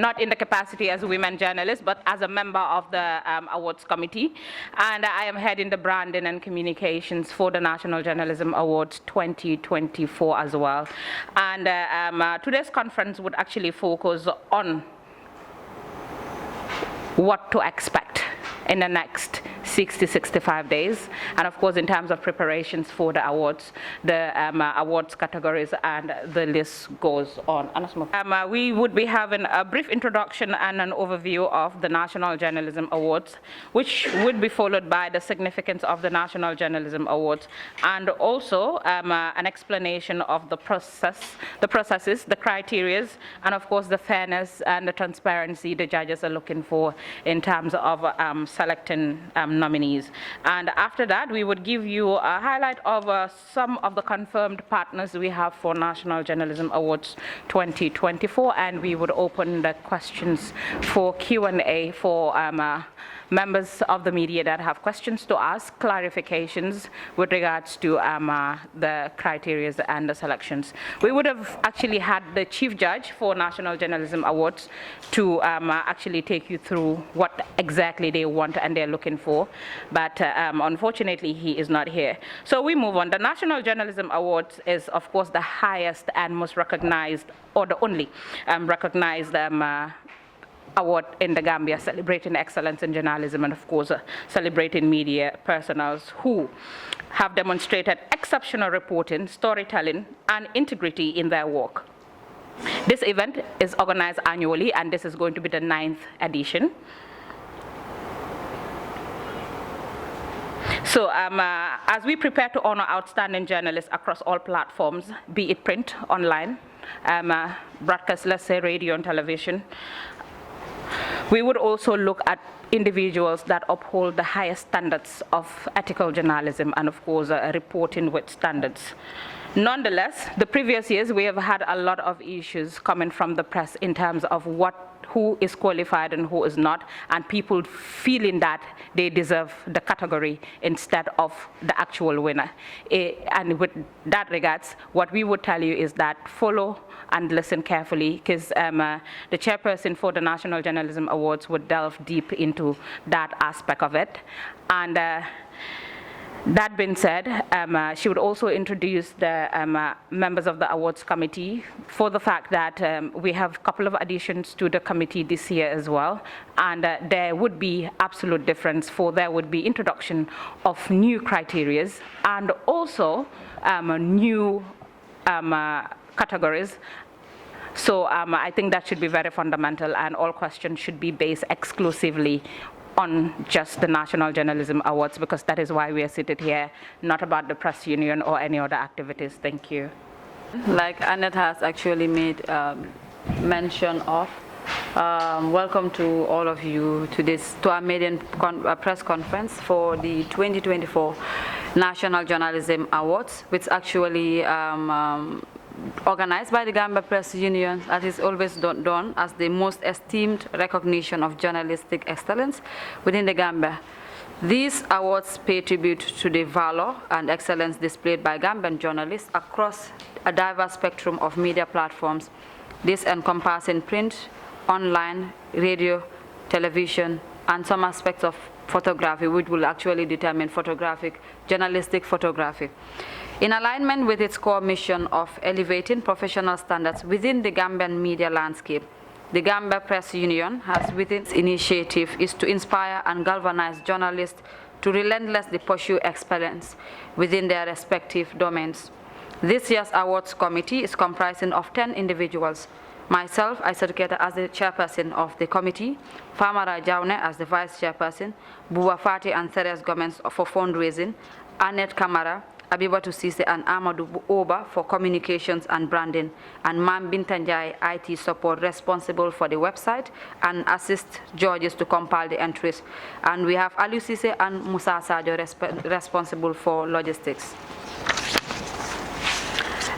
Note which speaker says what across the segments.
Speaker 1: not in the capacity as a women journalist, but as a member of the awards committee. And I am heading the branding and communications for the National Journalism Awards 2024 as well. And today's conference would actually focus on what to expect in the next 60-65 days, and of course in terms of preparations for the awards, the awards categories, and the list goes on. We would be having a brief introduction and an overview of the National Journalism Awards, which would be followed by the significance of the National Journalism Awards, and also an explanation of the processes, the criteria, and of course the fairness and the transparency the judges are looking for in terms of selecting nominees. And after that, we would give you a highlight of some of the confirmed partners we have for National Journalism Awards 2024, and we would open the questions for Q&A for members of the media that have questions to ask, clarifications with regards to the criteria and the selections. We would have actually had the chief judge for National Journalism Awards to actually take you through what exactly they want and they're looking for, but unfortunately he is not here. So we move on. The National Journalism Awards is of course the highest and most recognized, or the only recognized award in the Gambia, celebrating excellence in journalism and of course celebrating media personnel who have demonstrated exceptional reporting, storytelling, and integrity in their work. This event is organized annually, and this is going to be the 9th edition. So as we prepare to honor outstanding journalists across all platforms, be it print, online, broadcast, let's say radio and television, we would also look at individuals that uphold the highest standards of ethical journalism and of course reporting with standards. Nonetheless, the previous years we have had a lot of issues coming from the press in terms of who is qualified and who is not, and people feeling that they deserve the category instead of the actual winner. And with that regards, what we would tell you is that follow and listen carefully, because the chairperson for the National Journalism Awards would delve deep into that aspect of it. And that being said, she would also introduce the members of the awards committee for the fact that we have a couple of additions to the committee this year as well, and there would be absolute difference, for there would be introduction of new criteria and also new categories. So I think that should be very fundamental, and all questions should be based exclusively on just the National Journalism Awards, because that is why we are seated here, not about the press union or any other activities. Thank you.
Speaker 2: Like Annette has actually made mention of, welcome to all of you to our maiden press conference for the 2024 National Journalism Awards, which actually organized by the Gambia Press Union, that is always done as the most esteemed recognition of journalistic excellence within the Gambia. These awards pay tribute to the valor and excellence displayed by Gambian journalists across a diverse spectrum of media platforms, this encompassing print, online, radio, television, and some aspects of photography, which will actually determine journalistic photography. In alignment with its core mission of elevating professional standards within the Gambian media landscape, the Gambia Press Union has within its initiative is to inspire and galvanize journalists to relentlessly pursue excellence within their respective domains. This year's awards committee is comprising of 10 individuals. Myself, I certificate as the chairperson of the committee, Famara Jaune as the vice chairperson, Buba Fati and Therese Gomez for fundraising, Annette Kamara, Abibatu Sise and Amadou Oba for communications and branding, and Mam Bintanjai IT support responsible for the website and assist judges to compile the entries. And we have Aliou Sise and Musa Sadio responsible for logistics.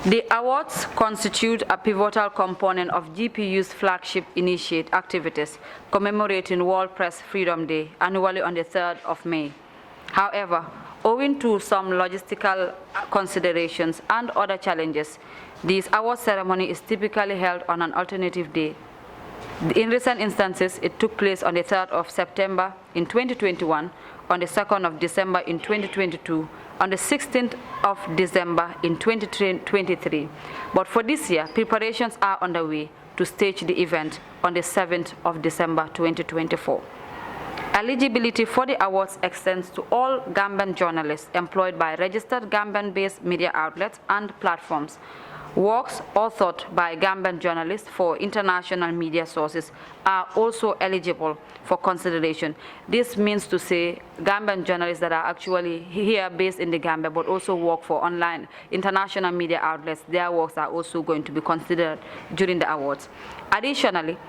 Speaker 2: The awards constitute a pivotal component of GPU's flagship initiate activities commemorating World Press Freedom Day annually on the 3rd of May. However, owing to some logistical considerations and other challenges, this award ceremony is typically held on an alternative day. In recent instances, it took place on the 3rd of September in 2021, on the 2nd of December in 2022, on the 16th of December in 2023. But for this year, preparations are underway to stage the event on the 7th of December 2024. Eligibility for the awards extends to all Gambian journalists employed by registered Gambian-based media outlets and platforms. Works authored by Gambian journalists for international media sources are also eligible for consideration. This means to say Gambian journalists that are actually here based in the Gambia but also work for online international media outlets, their works are also going to be considered during the awards. Additionally,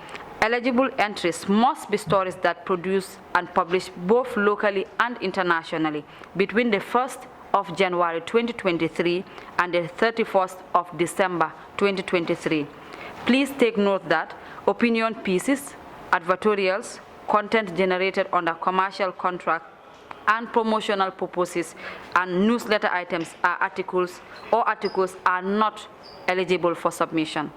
Speaker 2: eligible entries must be stories that produce and publish both locally and internationally between the 1st of January 2023 and the 31st of December 2023. Please take note that opinion pieces, advertorials, content generated under commercial contract and promotional purposes and newsletter items articles are not eligible for submission.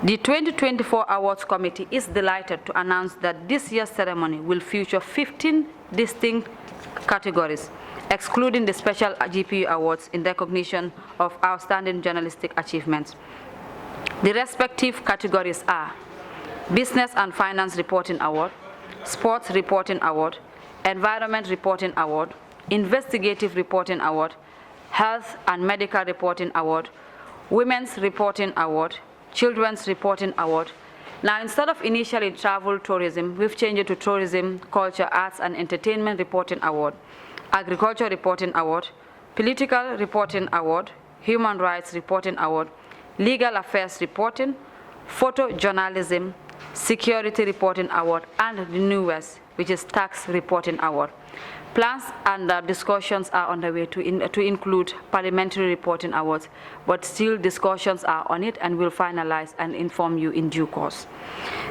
Speaker 2: The 2024 Awards Committee is delighted to announce that this year's ceremony will feature 15 distinct categories, excluding the special GPU awards in recognition of outstanding journalistic achievements. The respective categories are Business and Finance Reporting Award, Sports Reporting Award, Environment Reporting Award, Investigative Reporting Award, Health and Medical Reporting Award, Women's Reporting Award, Children's Reporting Award. Now, instead of initially travel tourism, we've changed it to Tourism, Culture, Arts and Entertainment Reporting Award, Agriculture Reporting Award, Political Reporting Award, Human Rights Reporting Award, Legal Affairs Reporting, Photojournalism, Security Reporting Award, and the newest, which is Tax Reporting Award. Plans and discussions are underway to include Parliamentary Reporting Awards, but still discussions are on it and will finalize and inform you in due course.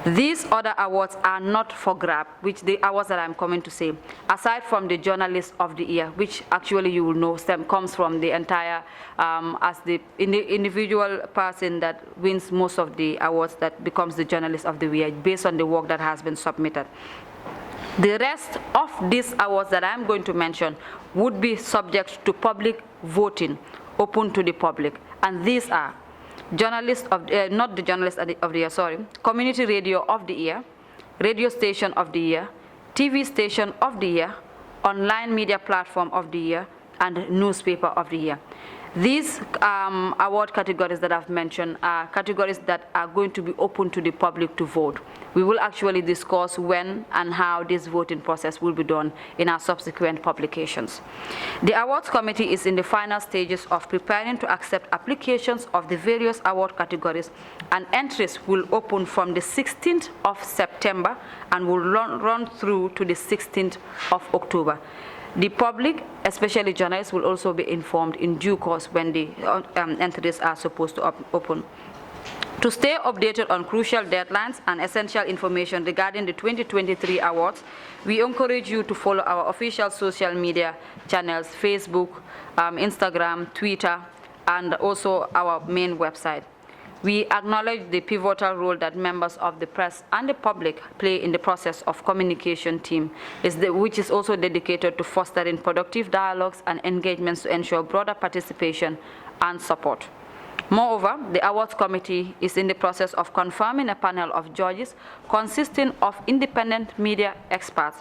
Speaker 2: These other awards are not for grab, which the awards that I'm coming to say, aside from the Journalist of the Year, which actually you will know comes from the entire, as the individual person that wins most of the awards that becomes the Journalist of the Year based on the work that has been submitted. The rest of these awards that I'm going to mention would be subject to public voting, open to the public. And these are Journalist of, not the Journalist of the Year, sorry, Community Radio of the Year, Radio Station of the Year, TV Station of the Year, Online Media Platform of the Year, and Newspaper of the Year. These award categories that I've mentioned are categories that are going to be open to the public to vote. We will actually discuss when and how this voting process will be done in our subsequent publications. The awards committee is in the final stages of preparing to accept applications of the various award categories, and entries will open from the 16th of September and will run through to the 16th of October. The public, especially journalists, will also be informed in due course when the entries are supposed to open. To stay updated on crucial deadlines and essential information regarding the 2023 awards, we encourage you to follow our official social media channels, Facebook, Instagram, Twitter, and also our main website. We acknowledge the pivotal role that members of the press and the public play in the process of communication team, which is also dedicated to fostering productive dialogues and engagements to ensure broader participation and support. Moreover, the awards committee is in the process of confirming a panel of judges consisting of independent media experts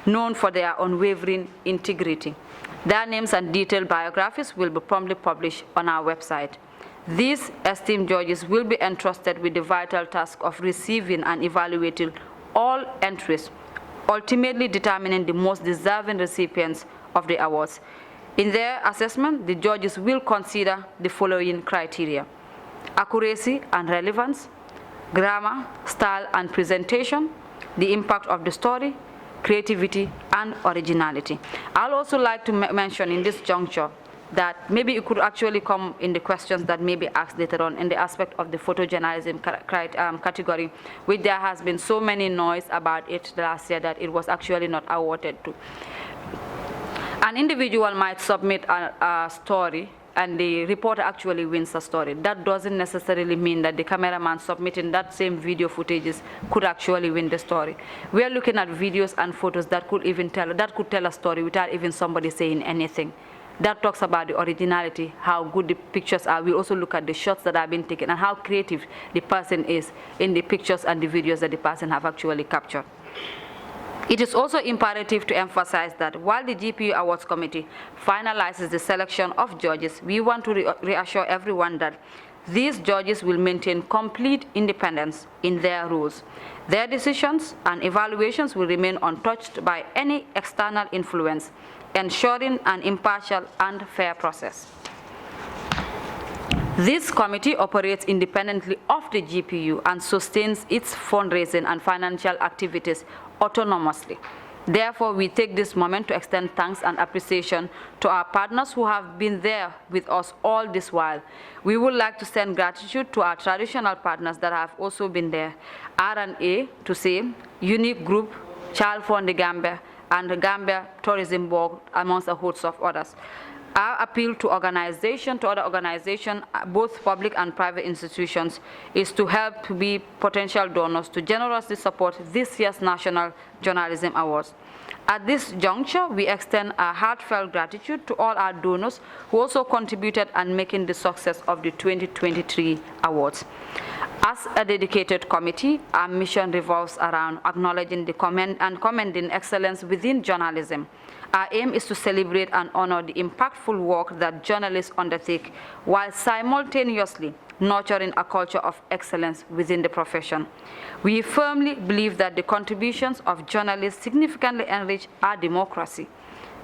Speaker 2: known for their unwavering integrity. Their names and detailed biographies will be promptly published on our website. These esteemed judges will be entrusted with the vital task of receiving and evaluating all entries, ultimately determining the most deserving recipients of the awards. In their assessment, the judges will consider the following criteria: accuracy and relevance, grammar, style and presentation, the impact of the story, creativity, and originality. I'll also like to mention in this juncture that maybe it could actually come in the questions that may be asked later on in the aspect of the photojournalism category, which there has been so many noise about it last year that it was actually not awarded to. An individual might submit a story and the reporter actually wins the story. That doesn't necessarily mean that the cameraman submitting that same video footages could actually win the story. We are looking at videos and photos that could tell a story without even somebody saying anything. That talks about the originality, how good the pictures are. We also look at the shots that have been taken and how creative the person is in the pictures and the videos that the person have actually captured. It is also imperative to emphasize that while the GPU Awards Committee finalizes the selection of judges, we want to reassure everyone that these judges will maintain complete independence in their roles. Their decisions and evaluations will remain untouched by any external influence, ensuring an impartial and fair process. This committee operates independently of the GPU and sustains its fundraising and financial activities autonomously. Therefore, we take this moment to extend thanks and appreciation to our partners who have been there with us all this while. We would like to send gratitude to our traditional partners that have also been there. R&A, to say, Unique Group, Child Fund the Gambia, and the Gambia Tourism Board, amongst a host of others. Our appeal to other organizations, both public and private institutions, is to help to be potential donors to generously support this year's National Journalism Awards. At this juncture, we extend our heartfelt gratitude to all our donors who also contributed in making the success of the 2023 awards. As a dedicated committee, our mission revolves around acknowledging the commending excellence within journalism. Our aim is to celebrate and honor the impactful work that journalists undertake while simultaneously nurturing a culture of excellence within the profession. We firmly believe that the contributions of journalists significantly enrich our democracy.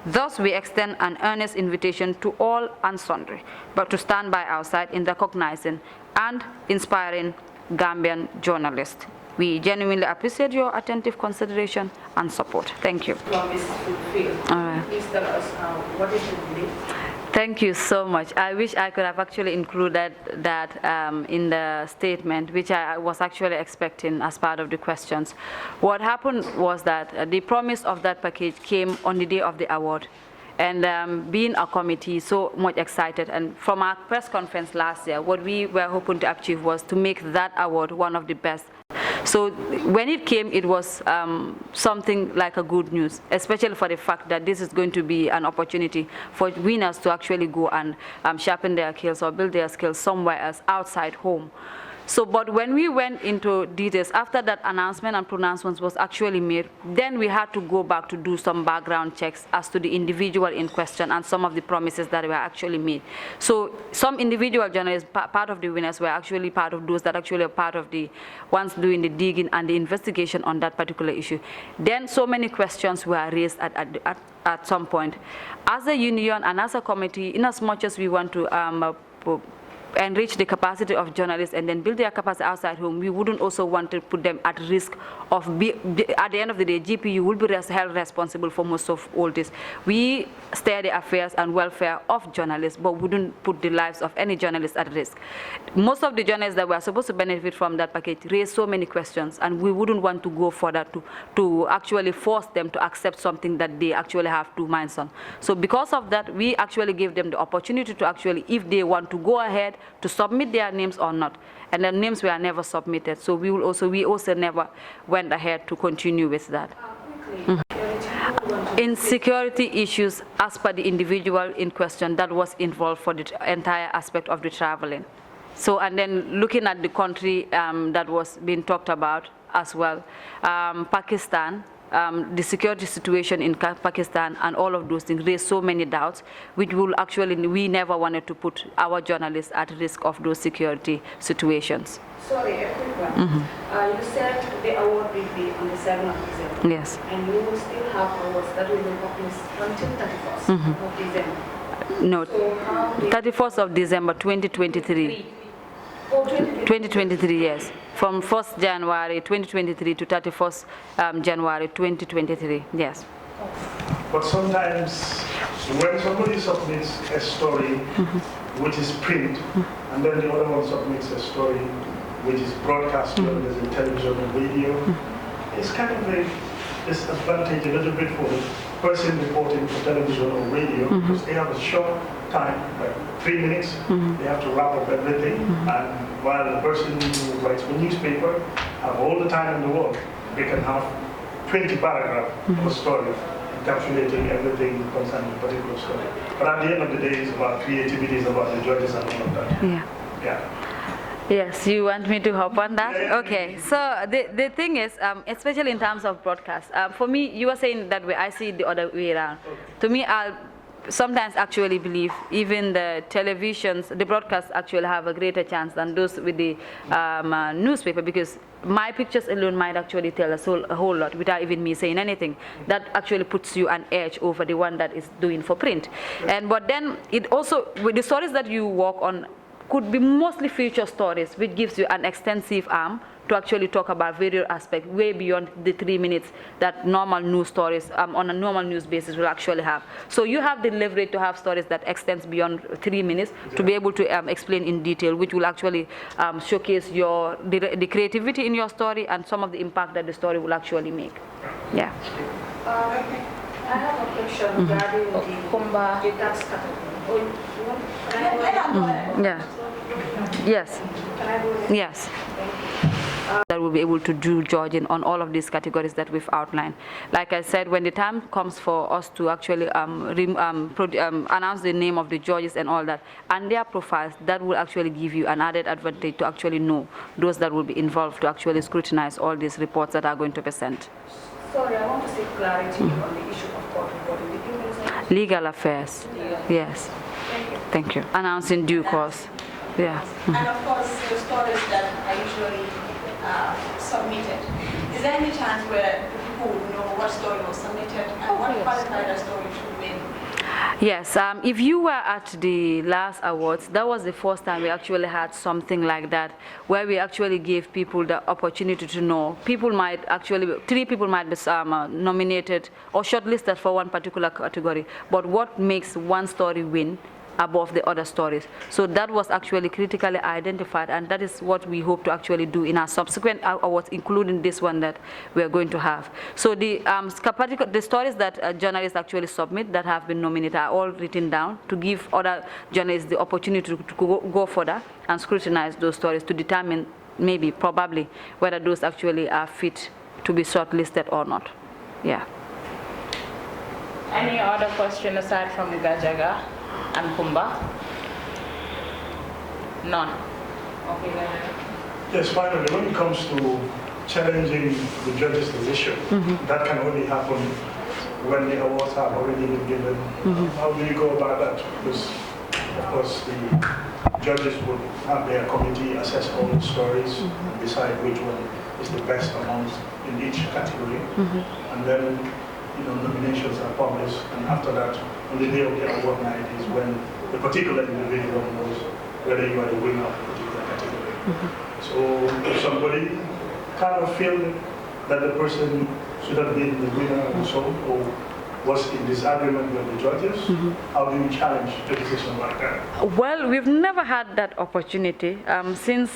Speaker 2: Thus, we extend an earnest invitation to all and sundry, but to stand by our side in recognizing and inspiring Gambian journalists. We genuinely appreciate your attentive consideration and support. Thank you.
Speaker 1: All right. Please tell us what is the delay?
Speaker 2: Thank you so much. I wish I could have actually included that in the statement, which I was actually expecting as part of the questions. What happened was that the promise of that package came on the day of the award. And being a committee, so much excited. And from our press conference last year, what we were hoping to achieve was to make that award one of the best. So when it came, it was something like a good news, especially for the fact that this is going to be an opportunity for winners to actually go and sharpen their skills or build their skills somewhere else outside home. So, but when we went into details, after that announcement and pronouncement was actually made, then we had to go back to do some background checks as to the individual in question and some of the promises that were actually made. So some individual journalists, part of the winners, were actually part of those that actually are part of the ones doing the digging and the investigation on that particular issue. Then so many questions were raised at some point. As a union and as a committee, in as much as we want to enrich the capacity of journalists and then build their capacity outside home, we wouldn't also want to put them at risk of, at the end of the day, GPU will be held responsible for most of all this. We steer the affairs and welfare of journalists, but wouldn't put the lives of any journalist at risk. Most of the journalists that were supposed to benefit from that package raised so many questions, and we wouldn't want to go further to actually force them to accept something that they actually have two minds on. So because of that, we actually gave them the opportunity to actually, if they want to go ahead, to submit their names or not. And the names were never submitted. So we also never went ahead to continue with that. In security issues, as per the individual in question that was involved for the entire aspect of the traveling. So, and then looking at the country that was being talked about as well, Pakistan, the security situation in Pakistan and all of those things raised so many doubts, which we never wanted to put our journalists at risk of those security situations.
Speaker 1: Sorry, a quick one. You said the award will be on the 7th of December.
Speaker 2: Yes.
Speaker 1: And you will still have awards that will be published until 31st of December.
Speaker 2: No,
Speaker 1: So how
Speaker 2: 31st of December 2023. 2023, yes. From 1st January 2023 to 31st January 2023, yes.
Speaker 3: But sometimes when somebody submits a story which is print, and then the other one submits a story which is broadcast, whether it's in television or radio, it's kind of a disadvantage a little bit for the person reporting for television or radio, because they have a short time, like 3 minutes. They have to wrap up everything. And while the person who writes for newspaper have all the time in the world, they can have 20 paragraphs of a story encapsulating everything concerning a particular story. But at the end of the day, it's about creativity, it's about the judges and all of that. Yeah.
Speaker 2: Yes, you want me to hop on that?
Speaker 3: Yeah.
Speaker 2: Okay, so the thing is, especially in terms of broadcast, for me, you were saying that way, I see it the other way around. To me, I'll sometimes actually believe even the televisions, the broadcasts actually have a greater chance than those with the newspaper, because my pictures alone might actually tell us a whole lot without even me saying anything. That actually puts you an edge over the one that is doing for print. But then it also, with the stories that you work on, could be mostly feature stories, which gives you an extensive arm to actually talk about various aspects way beyond the 3 minutes that normal news stories on a normal news basis will actually have. So you have the leverage to have stories that extends beyond 3 minutes to be able to explain in detail, which will actually showcase the creativity in your story and some of the impact that the story will actually make. Yeah.
Speaker 4: I have a question regarding the tax category.
Speaker 2: Yeah. Yes. Yes. That will be able to do judging on all of these categories that we've outlined. Like I said, when the time comes for us to actually announce the name of the judges and all that, and their profiles, that will actually give you an added advantage to actually know those that will be involved to actually scrutinize all these reports that are going to be sent.
Speaker 4: Sorry, I want to seek clarity on the issue of court reporting.
Speaker 2: Legal affairs. Yes. Thank you. Announced in due course. Yeah.
Speaker 5: And of course, the stories that are usually submitted. Is there any chance where people would know what story was submitted and what qualified a story should win?
Speaker 2: Yes, if you were at the last awards, that was the first time we actually had something like that, where we actually gave people the opportunity to know. People might actually, 3 people might be nominated or shortlisted for one particular category, but what makes one story win above the other stories? So that was actually critically identified, and that is what we hope to actually do in our subsequent awards, including this one that we are going to have. So the stories that journalists actually submit that have been nominated are all written down to give other journalists the opportunity to go further and scrutinize those stories to determine probably whether those actually are fit to be shortlisted or not. Yeah.
Speaker 1: Any other question aside from Gajaga and Kumba? None. Okay,
Speaker 3: Yes, finally, when it comes to challenging the judge's decision, that can only happen when the awards have already been given. How do you go about that? Because, of course, the judges would have their committee assess all the stories and decide which one is the best amongst in each category. And then, nominations are published, and after that, on the day of the award night is when the particular individual knows whether you are the winner of a particular category. So if somebody kind of feel that the person should have been the winner also, or was in disagreement with the judges, how do you challenge a decision like that?
Speaker 2: Well, we've never had that opportunity since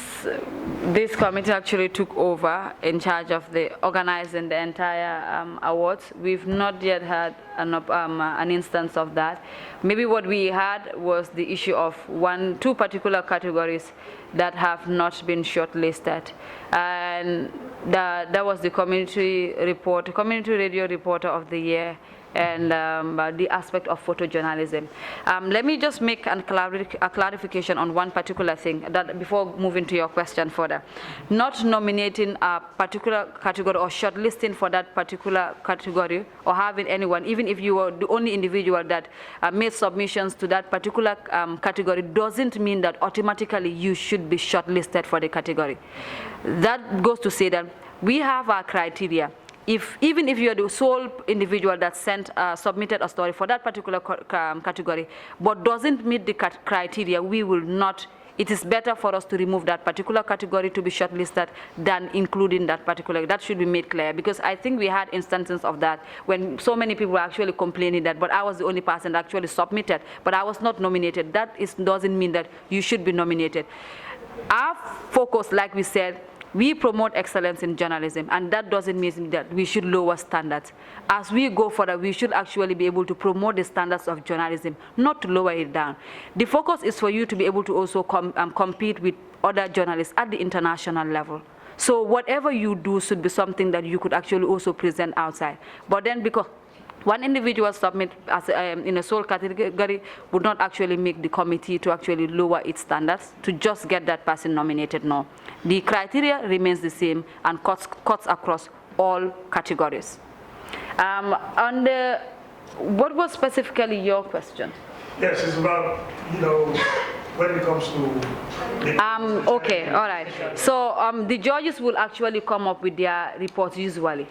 Speaker 2: this committee actually took over in charge of the organizing the entire awards. We've not yet had an instance of that. Maybe what we had was the issue of 2 particular categories that have not been shortlisted, and that was the community radio reporter of the year, and the aspect of photojournalism. Let me just make a clarification on one particular thing that before moving to your question further. Not nominating a particular category or shortlisting for that particular category, or having anyone, even if you were the only individual that made submissions to that particular category, doesn't mean that automatically you should be shortlisted for the category. That goes to say that we have our criteria. Even if you're the sole individual that submitted a story for that particular category, but doesn't meet the criteria, we will not. It is better for us to remove that particular category to be shortlisted than including that particular. That should be made clear, because I think we had instances of that when so many people were actually complaining that, but I was the only person that actually submitted, but I was not nominated. That doesn't mean that you should be nominated. Our focus, like we said, we promote excellence in journalism, and that doesn't mean that we should lower standards. As we go further, we should actually be able to promote the standards of journalism, not to lower it down. The focus is for you to be able to also compete with other journalists at the international level. So whatever you do should be something that you could actually also present outside. But then because one individual submit as in a sole category would not actually make the committee to actually lower its standards to just get that person nominated. No, the criteria remains the same and cuts across all categories. What was specifically your question?
Speaker 3: Yes, it's about, when it comes to...
Speaker 2: Okay, all right. So the judges will actually come up with their reports usually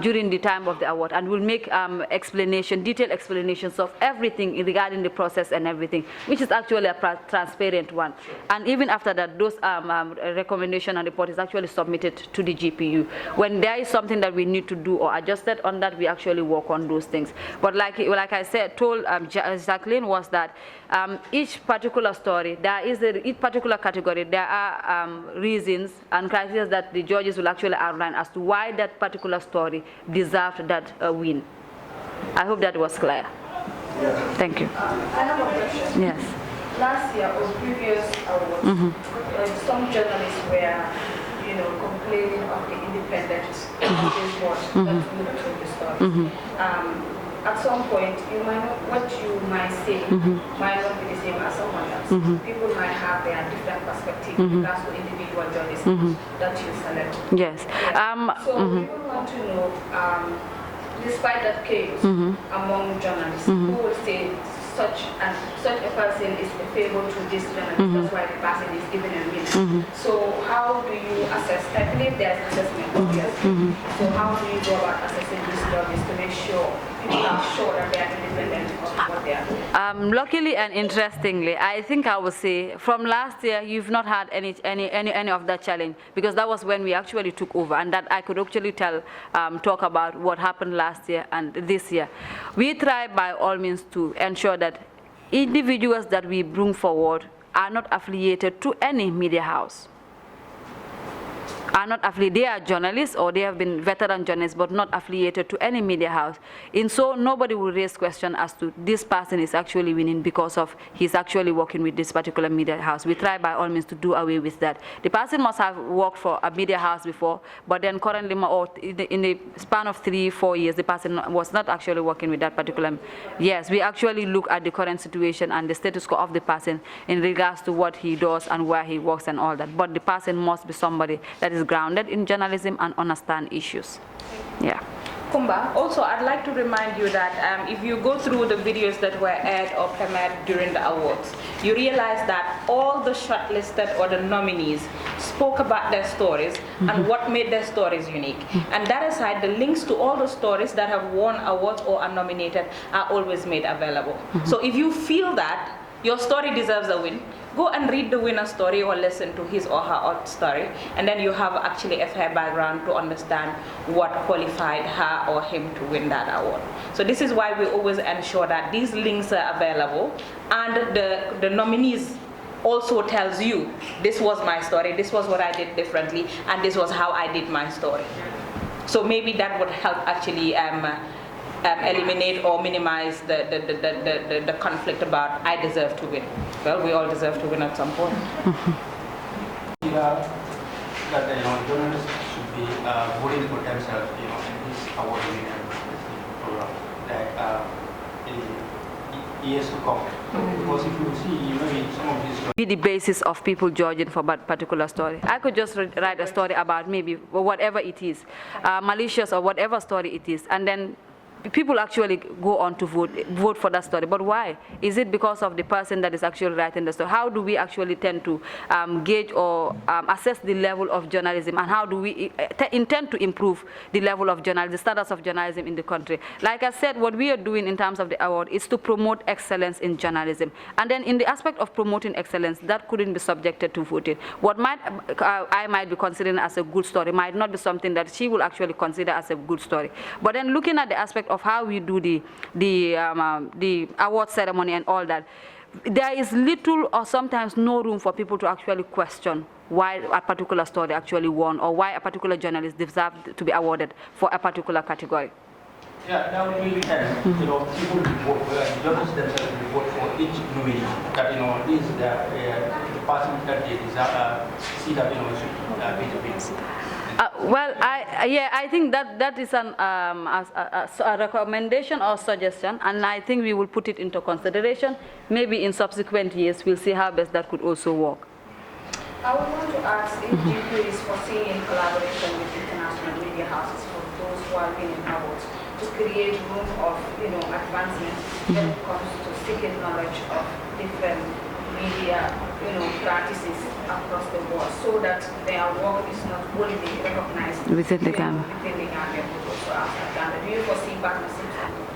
Speaker 2: during the time of the award, and will make detailed explanations of everything regarding the process and everything, which is actually a transparent one. And even after that, those recommendation and report is actually submitted to the GPU. When there is something that we need to do or adjusted on that, we actually work on those things. But like I said, told Jacqueline, was that each particular story, each particular category, there are reasons and criteria that the judges will actually outline as to why that particular story deserved that win. I hope that was clear.
Speaker 3: Yeah.
Speaker 2: Thank you.
Speaker 4: I have a question.
Speaker 2: Yes.
Speaker 4: Last year or previous awards, some journalists were, complaining of the independence of this board that looked through the story. At some point, what you might say might not be the same as someone else. People might have their different perspective with regards to individual judges that you select.
Speaker 2: Yes.
Speaker 4: So people want to know, despite that chaos among journalists, who will say such a person is favorable to this journalist, that's why the person is given a win. So how do you assess? I believe there's assessment, obviously. So how do you go about assessing these judges to make sure people are sure that they are independent of what they are doing?
Speaker 2: Luckily and interestingly, I think I would say from last year, you've not had any of that challenge, because that was when we actually took over, and that I could actually talk about what happened last year and this year. We try by all means to ensure that individuals that we bring forward are not affiliated to any media house. Are not affiliated. They are journalists, or they have been veteran journalists, but not affiliated to any media house. And so nobody will raise question as to this person is actually winning because of he's actually working with this particular media house. We try by all means to do away with that. The person must have worked for a media house before, but then currently, or in the span of 3-4 years, the person was not actually working with that particular. Yes, we actually look at the current situation and the status quo of the person in regards to what he does and where he works and all that. But the person must be somebody that is grounded in journalism and understand issues. Yeah.
Speaker 1: Kumba, also I'd like to remind you that if you go through the videos that were aired or premiered during the awards, you realize that all the shortlisted or the nominees spoke about their stories and what made their stories unique. And that aside, the links to all the stories that have won awards or are nominated are always made available. So if you feel that your story deserves a win, go and read the winner's story or listen to his or her story, and then you have actually a fair background to understand what qualified her or him to win that award. So this is why we always ensure that these links are available, and the nominees also tells you, this was my story, this was what I did differently, and this was how I did my story. So maybe that would help actually eliminate or minimize the conflict about I deserve to win. Well, we all deserve to win at some point.
Speaker 6: That journalists should be voting for themselves, in this award winning program that in years to come. Because if you see, in some of these
Speaker 2: be the basis of people judging for that particular story. I could just write a story about maybe whatever it is, malicious or whatever story it is, and then people actually go on to vote for that story. But why? Is it because of the person that is actually writing the story? How do we actually tend to gauge or assess the level of journalism, and how do we intend to improve the level of journalism, the standards of journalism in the country? Like I said, what we are doing in terms of the award is to promote excellence in journalism. And then in the aspect of promoting excellence, that couldn't be subjected to voting. What I might be considering as a good story might not be something that she will actually consider as a good story. But then looking at the aspect of how we do the award ceremony and all that, there is little or sometimes no room for people to actually question why a particular story actually won or why a particular journalist deserved to be awarded for a particular category.
Speaker 6: Yeah, now it will end. People will vote, journalists themselves will vote for each nominee. That is the person that they deserve, see that should be the winner.
Speaker 2: Well, I think that is a recommendation or suggestion, and I think we will put it into consideration. Maybe in subsequent years, we'll see how best that could also work.
Speaker 4: I would want to ask if GPU is foreseeing collaboration with international media houses for those who are winning awards to create room of advancement when it comes to seeking knowledge of different media practices across the board, so that their work is not only recognized
Speaker 2: within the Gambia,
Speaker 4: but also outside Gambia. Do you foresee partnerships?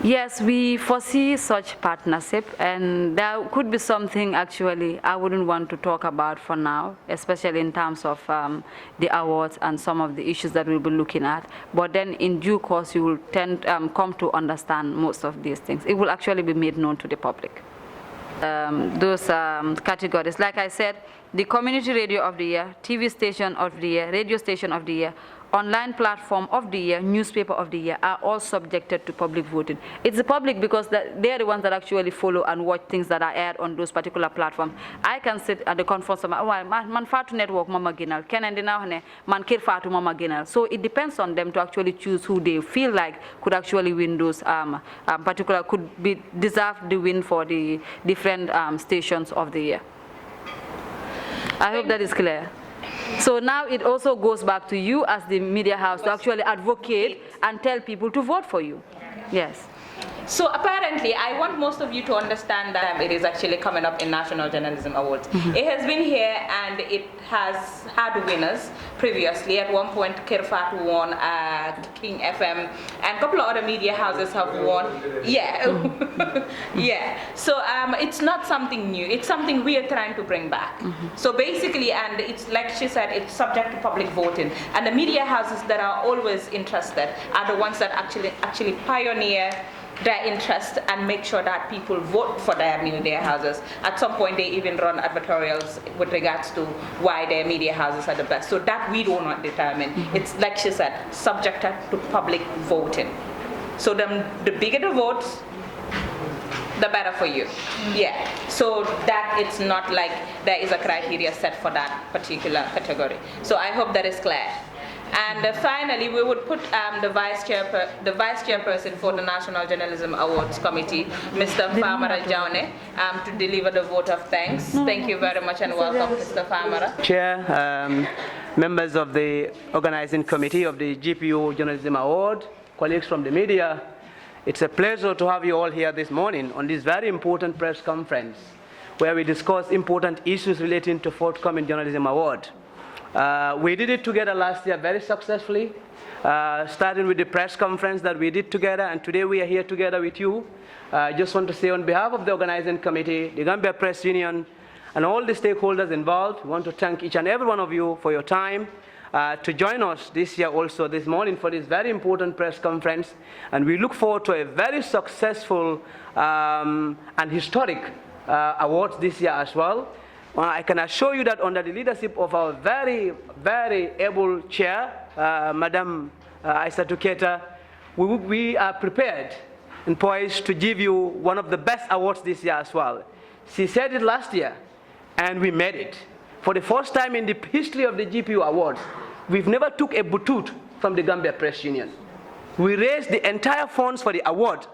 Speaker 2: Yes, we foresee such partnership, and there could be something actually I wouldn't want to talk about for now, especially in terms of the awards and some of the issues that we'll be looking at. But then in due course, you will come to understand most of these things. It will actually be made known to the public. Those categories, like I said, the Community Radio of the Year, TV Station of the Year, Radio Station of the Year, Online Platform of the Year, Newspaper of the Year are all subjected to public voting. It's the public because they are the ones that actually follow and watch things that are aired on those particular platforms. I can sit at the conference of man fatu network mama ginal, kenen dina man kir fatu mama ginal. So it depends on them to actually choose who they feel like could actually win those deserve the win for the different stations of the year. I hope that is clear. So now it also goes back to you as the media house to actually advocate and tell people to vote for you. Yes.
Speaker 1: So apparently, I want most of you to understand that it is actually coming up in National Journalism Awards. It has been here and it has had winners previously. At one point, Kirfat won at King FM, and a couple of other media houses have won. Yeah, yeah. So it's not something new. It's something we are trying to bring back. So basically, and it's like she said, it's subject to public voting. And the media houses that are always interested are the ones that actually pioneer their interest and make sure that people vote for their media houses. At some point, they even run advertorials with regards to why their media houses are the best. So that we do not determine. It's like she said, subjected to public voting. So the bigger the votes, the better for you. Yeah. So that it's not like there is a criteria set for that particular category. So I hope that is clear. And finally, we would put the vice chairperson for the National Journalism Awards Committee, Mr. Famara Jaune, to deliver the vote of thanks. Thank you very much and welcome, Mr. Famara.
Speaker 7: Chair, members of the organizing committee of the GPO Journalism Award, colleagues from the media, it's a pleasure to have you all here this morning on this very important press conference where we discuss important issues relating to Forthcoming Journalism Award. We did it together last year very successfully, starting with the press conference that we did together, and today we are here together with you. I just want to say on behalf of the organizing committee, the Gambia Press Union, and all the stakeholders involved, we want to thank each and every one of you for your time to join us this year also, this morning, for this very important press conference. And we look forward to a very successful and historic awards this year as well. I can assure you that under the leadership of our very, very able chair, Madam Aissatou Keita, we are prepared and poised to give you one of the best awards this year as well. She said it last year, and we made it. For the first time in the history of the GPU Awards, we've never took a butut from the Gambia Press Union. We raised the entire funds for the award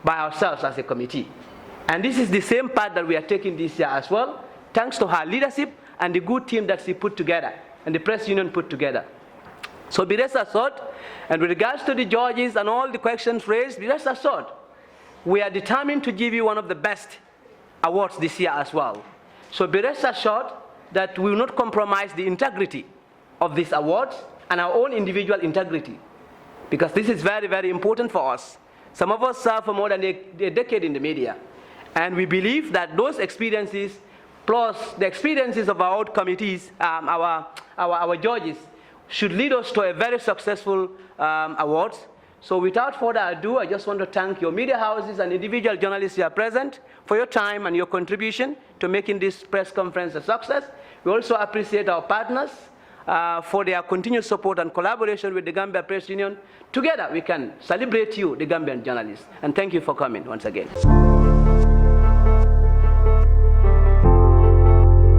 Speaker 7: by ourselves as a committee. And this is the same path that we are taking this year as well, thanks to her leadership and the good team that she put together and the press union put together. So be rest assured, and with regards to the judges and all the questions raised, be rest assured, we are determined to give you one of the best awards this year as well. So be rest assured that we will not compromise the integrity of these awards and our own individual integrity, because this is very, very important for us. Some of us serve for more than a decade in the media, and we believe that those experiences plus the experiences of our own committees, our judges, should lead us to a very successful awards So without further ado, I just want to thank your media houses and individual journalists here present for your time and your contribution to making this press conference a success. We also appreciate our partners for their continued support and collaboration with the Gambia Press Union. Together, we can celebrate you, the Gambian journalists. And thank you for coming once again.